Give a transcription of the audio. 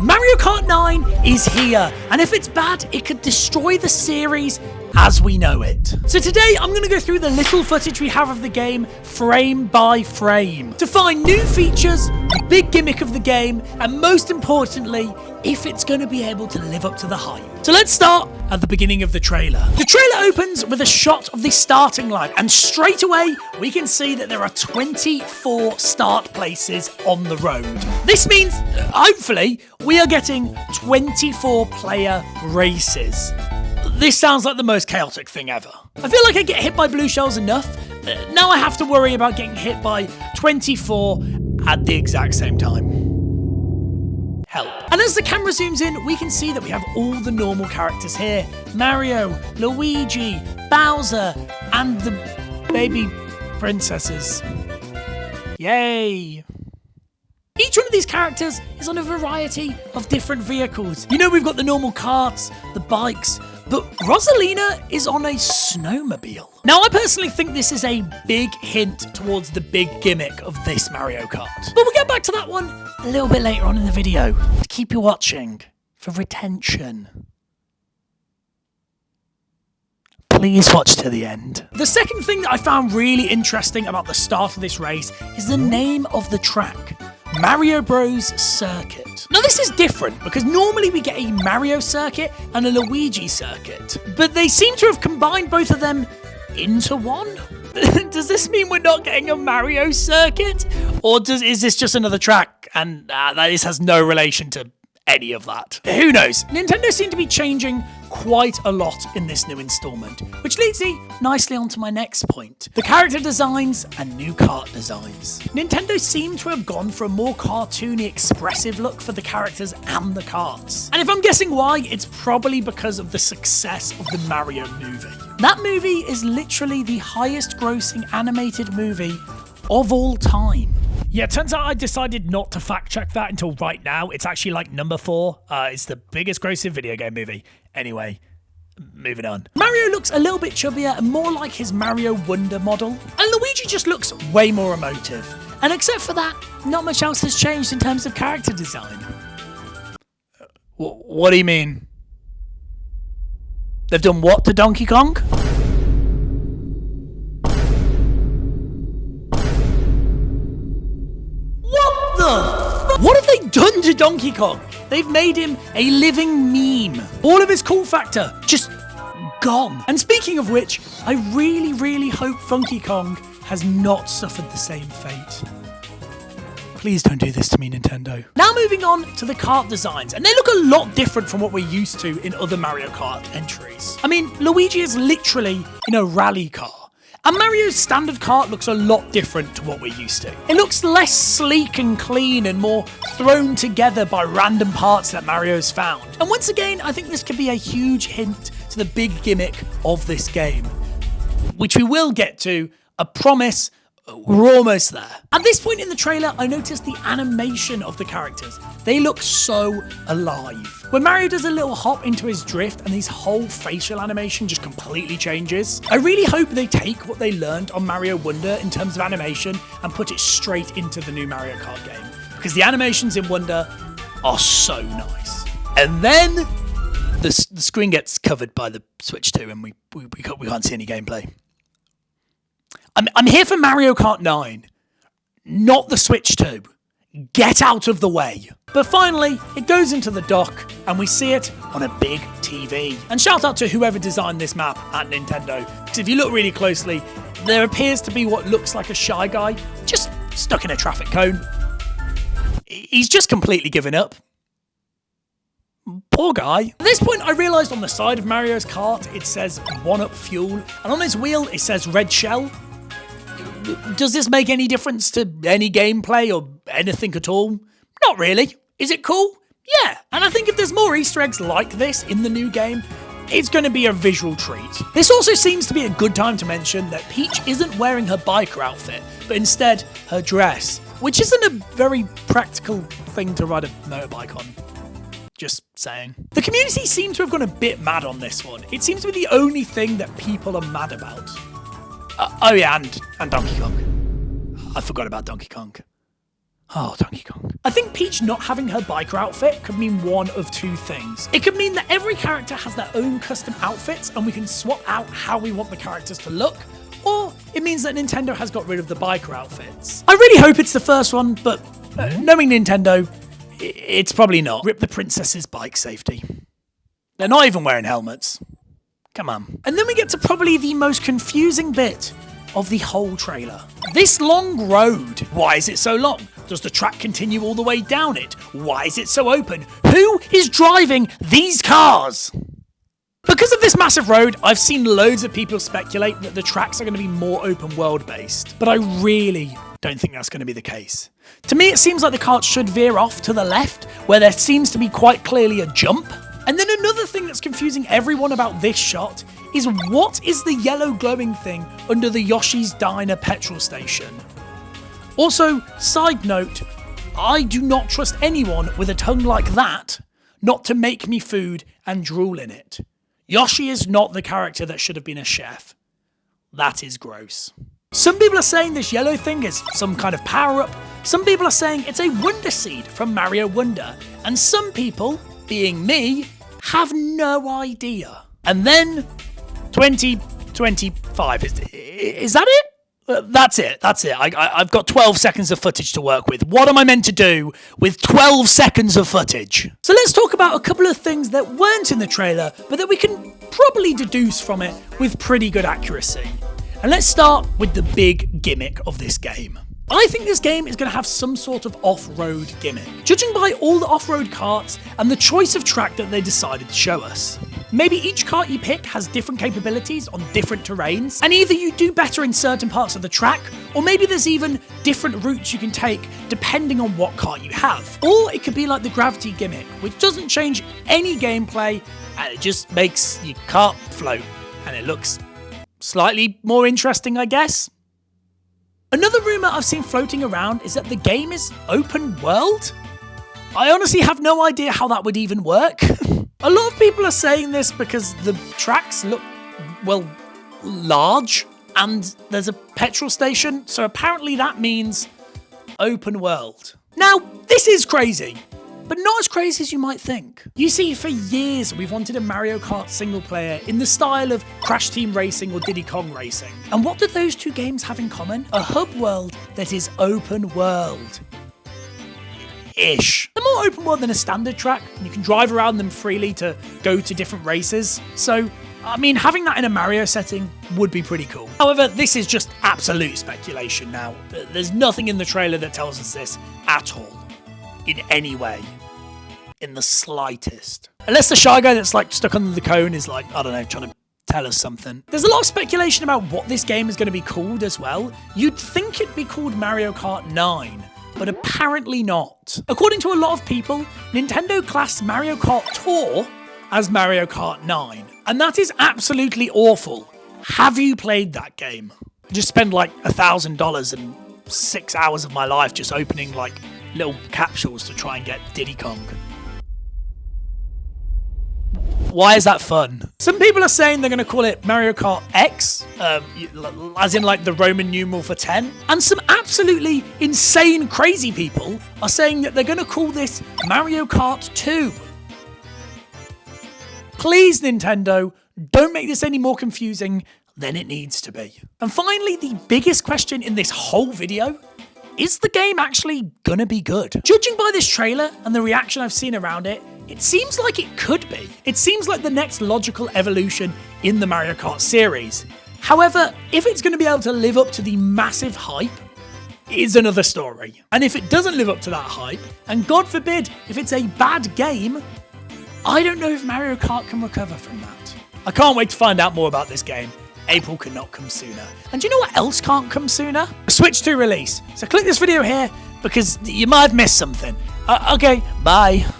Mario Kart 9 is here, and if it's bad, it could destroy the series as we know it. So today, I'm going to go through the little footage we have of the game, frame by frame, to find new features, the big gimmick of the game, and most importantly, if it's going to be able to live up to the hype. So let's start at the beginning of the trailer. The trailer opens with a shot of the starting line, and straight away, we can see that there are 24 start places on the road. This means, hopefully, we are getting 24 player races. This sounds like the most chaotic thing ever. I feel like I get hit by blue shells enough. Now I have to worry about getting hit by 24 at the exact same time. Help. And as the camera zooms in, we can see that we have all the normal characters here. Mario, Luigi, Bowser, and the baby princesses. Yay. Each one of these characters is on a variety of different vehicles. You know, we've got the normal carts, the bikes, but Rosalina is on a snowmobile. Now, I personally think this is a big hint towards the big gimmick of this Mario Kart. But we'll get back to that one a little bit later on in the video to keep you watching for retention. Please watch to the end. The second thing that I found really interesting about the start of this race is the name of the track. Mario Bros Circuit. Now this is different because normally we get a Mario circuit and a Luigi circuit, but they seem to have combined both of them into one. Does this mean we're not getting a Mario circuit, or is this just another track and this has no relation to any of that? Who knows? Nintendo seem to be changing quite a lot in this new installment, which leads me nicely onto my next point. The character designs and new kart designs. Nintendo seem to have gone for a more cartoony, expressive look for the characters and the karts. And if I'm guessing why, it's probably because of the success of the Mario movie. That movie is literally the highest grossing animated movie of all time. Yeah, turns out I decided not to fact check that until right now. It's actually like number 4. It's the biggest grossing video game movie. Anyway, moving on. Mario looks a little bit chubbier and more like his Mario Wonder model. And Luigi just looks way more emotive. And except for that, not much else has changed in terms of character design. What do you mean? They've done what to Donkey Kong? What have they done to Donkey Kong? They've made him a living meme. All of his cool factor just gone. And speaking of which, I really, really hope Funky Kong has not suffered the same fate. Please don't do this to me, Nintendo. Now moving on to the kart designs, and they look a lot different from what we're used to in other Mario Kart entries. I mean, Luigi is literally in a rally car. And Mario's standard kart looks a lot different to what we're used to. It looks less sleek and clean and more thrown together by random parts that Mario's found. And once again, I think this could be a huge hint to the big gimmick of this game, which we will get to, I promise. We're almost there. At this point in the trailer, I noticed the animation of the characters. They look so alive. When Mario does a little hop into his drift and his whole facial animation just completely changes. I really hope they take what they learned on Mario Wonder in terms of animation and put it straight into the new Mario Kart game. Because the animations in Wonder are so nice. And then the screen gets covered by the Switch 2 and we can't see any gameplay. I'm here for Mario Kart 9, not the Switch 2. Get out of the way. But finally, it goes into the dock, and we see it on a big TV. And shout out to whoever designed this map at Nintendo, because if you look really closely, there appears to be what looks like a Shy Guy, just stuck in a traffic cone. He's just completely given up. Poor guy. At this point, I realised on the side of Mario's kart, it says 1UP Fuel, and on his wheel, it says Red Shell. Does this make any difference to any gameplay or anything at all? Not really. Is it cool? Yeah. And I think if there's more Easter eggs like this in the new game, it's going to be a visual treat. This also seems to be a good time to mention that Peach isn't wearing her biker outfit, but instead her dress, which isn't a very practical thing to ride a motorbike on. Just saying. The community seems to have gone a bit mad on this one. It seems to be the only thing that people are mad about. Oh yeah, and Donkey Kong. I forgot about Donkey Kong. Oh, Donkey Kong. I think Peach not having her biker outfit could mean one of two things. It could mean that every character has their own custom outfits and we can swap out how we want the characters to look, or it means that Nintendo has got rid of the biker outfits. I really hope it's the first one, but knowing Nintendo, it's probably not. Rip the princess's bike safety. They're not even wearing helmets. Come on. And then we get to probably the most confusing bit of the whole trailer. This long road. Why is it so long? Does the track continue all the way down it? Why is it so open? Who is driving these cars? Because of this massive road, I've seen loads of people speculate that the tracks are going to be more open world based, but I really don't think that's going to be the case. To me, it seems like the cart should veer off to the left, where there seems to be quite clearly a jump. And then another thing that's confusing everyone about this shot is what is the yellow glowing thing under the Yoshi's Diner petrol station? Also, side note, I do not trust anyone with a tongue like that not to make me food and drool in it. Yoshi is not the character that should have been a chef. That is gross. Some people are saying this yellow thing is some kind of power-up. Some people are saying it's a Wonder Seed from Mario Wonder. And some people, being me, have no idea. And then 2025. Is that it? That's it. I've got 12 seconds of footage to work with. What am I meant to do with 12 seconds of footage? So let's talk about a couple of things that weren't in the trailer, but that we can probably deduce from it with pretty good accuracy. And let's start with the big gimmick of this game. I think this game is going to have some sort of off-road gimmick, judging by all the off-road carts and the choice of track that they decided to show us. Maybe each cart you pick has different capabilities on different terrains, and either you do better in certain parts of the track, or maybe there's even different routes you can take depending on what cart you have. Or it could be like the gravity gimmick, which doesn't change any gameplay, and it just makes your cart float, and it looks slightly more interesting, I guess. Another rumour I've seen floating around is that the game is open world. I honestly have no idea how that would even work. A lot of people are saying this because the tracks look, well, large, and there's a petrol station, so apparently that means open world. Now, this is crazy, but not as crazy as you might think. You see, for years we've wanted a Mario Kart single player in the style of Crash Team Racing or Diddy Kong Racing. And what do those two games have in common? A hub world that is open world. Ish. They're more open world than a standard track, and you can drive around them freely to go to different races. So, I mean, having that in a Mario setting would be pretty cool. However, this is just absolute speculation now. There's nothing in the trailer that tells us this at all. In any way. In the slightest. Unless the shy guy that's like stuck under the cone is like, I don't know, trying to tell us something. There's a lot of speculation about what this game is going to be called as well. You'd think it'd be called Mario Kart 9. But apparently not. According to a lot of people, Nintendo classed Mario Kart Tour as Mario Kart 9. And that is absolutely awful. Have you played that game? I just spent like $1,000 and 6 hours of my life just opening like little capsules to try and get Diddy Kong. Why is that fun? Some people are saying they're going to call it Mario Kart X, as in like the Roman numeral for 10. And some absolutely insane, crazy people are saying that they're going to call this Mario Kart 2. Please, Nintendo, don't make this any more confusing than it needs to be. And finally, the biggest question in this whole video: is the game actually gonna be good? Judging by this trailer and the reaction I've seen around it, it seems like it could be. It seems like the next logical evolution in the Mario Kart series. However, if it's gonna be able to live up to the massive hype, is another story. And if it doesn't live up to that hype, and God forbid, if it's a bad game, I don't know if Mario Kart can recover from that. I can't wait to find out more about this game. April cannot come sooner. And do you know what else can't come sooner? A Switch 2 release. So click this video here because you might have missed something. Okay, bye.